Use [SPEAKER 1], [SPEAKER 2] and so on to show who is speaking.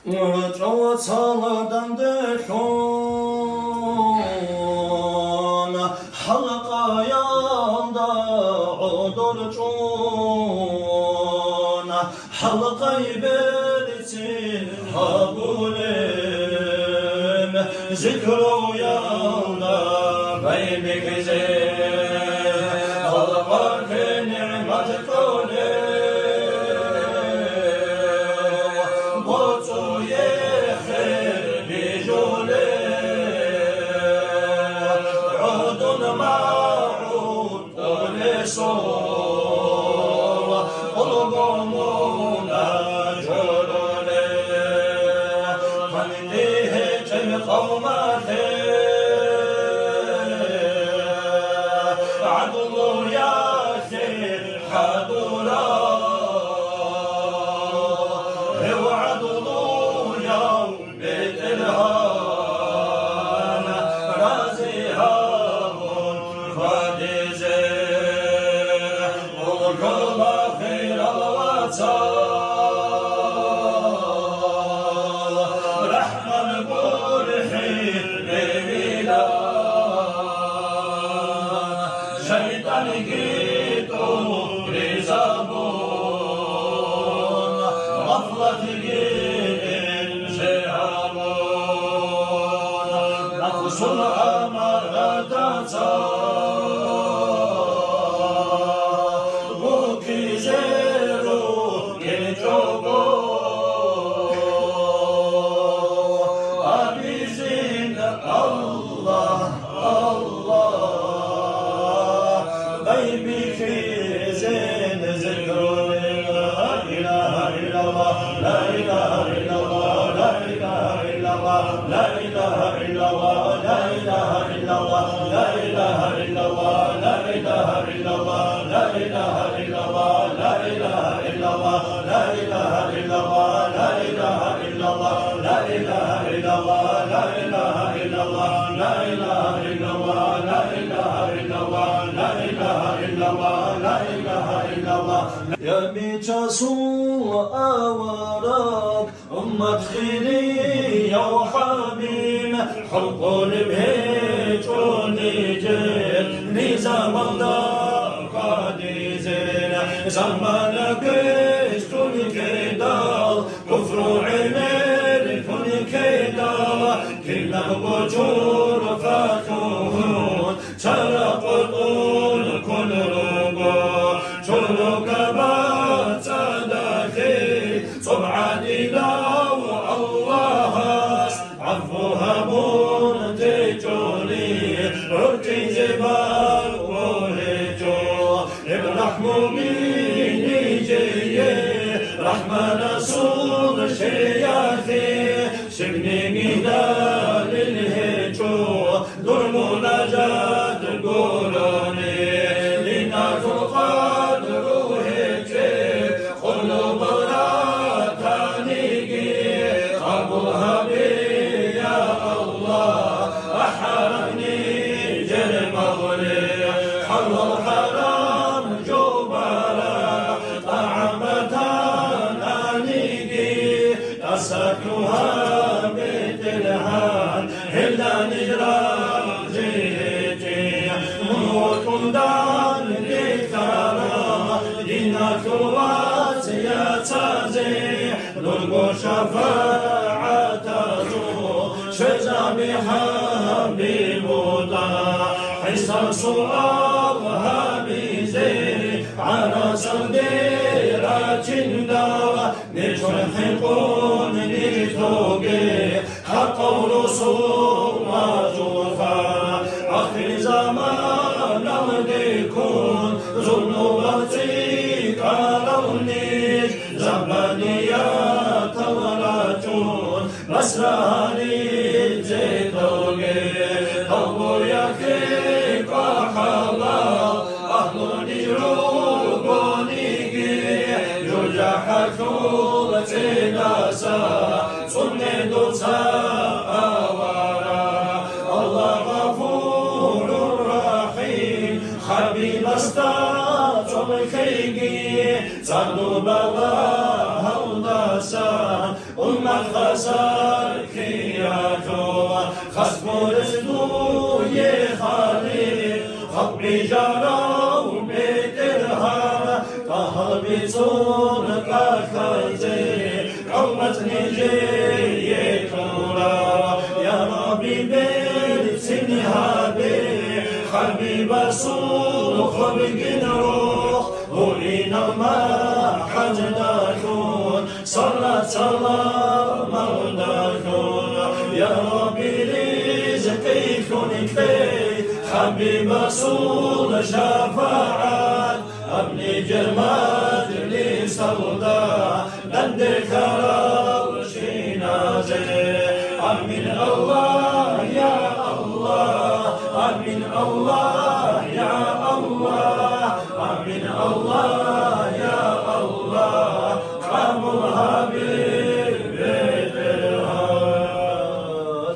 [SPEAKER 1] وتروصلدن دخون حلقة ياندا عدرجون حلقة يبرتين هابولم ذكروا ياندا بينك زين حلقة في نعمة قولي يا بيت رسول أوراق أمة خيري يا حبيب حب البيت ونجد نظام الله قادزين زمانك كل كدال كفر عمل كل كدال كل بجور فاتون ترق طول كل ربا شرك بات داخل صبعا إلى الله عفوها بون تجولي عرتي زبال وهجو ابرحم مني جي رحمن رسول شياثي سبني ميلاد الهجو ظلم نجاة قولوني لناك القدر هجي قلوب راتانيكي قبلها بي يا الله أحرمني جرم أغلي حل الحرام جبالا طعمتان أنيكي أسكنها بتلهان إلا نجران جيتي موت دان لكرا دينك واسيا تازي نلقو شفاعته شجع بحبيب الله حسن صورها بزير على صديرة دوا نتحقون نتوقي حق رسول وجوفا آخر زمان أمدكون ظلم بطيك أرونيك زبانيات وراتون مسراني زيتوقي قلبو يكيك وحلا أهل نجروبونيكي جرجع حكومة ناسا صنع دوسا أورا الله غفور رحيم حبيب استاذ الخيقي صدو بلا هوداسا أمة خسارك يا جوا خصم رزقه يخالي خبري جارا وبيترها طه بيزون كاكازي قومتني جي كورا يا ربي بيت سنهابي حبيب رسول خلق روح ولينا ما حجناكم صلاة سلام مولاكم يا ربي رزقي كن كلي حبيب رسول شفاعات ابني جرمات لي سودا بندك روشي نازل آمين الله يا الله آمين الله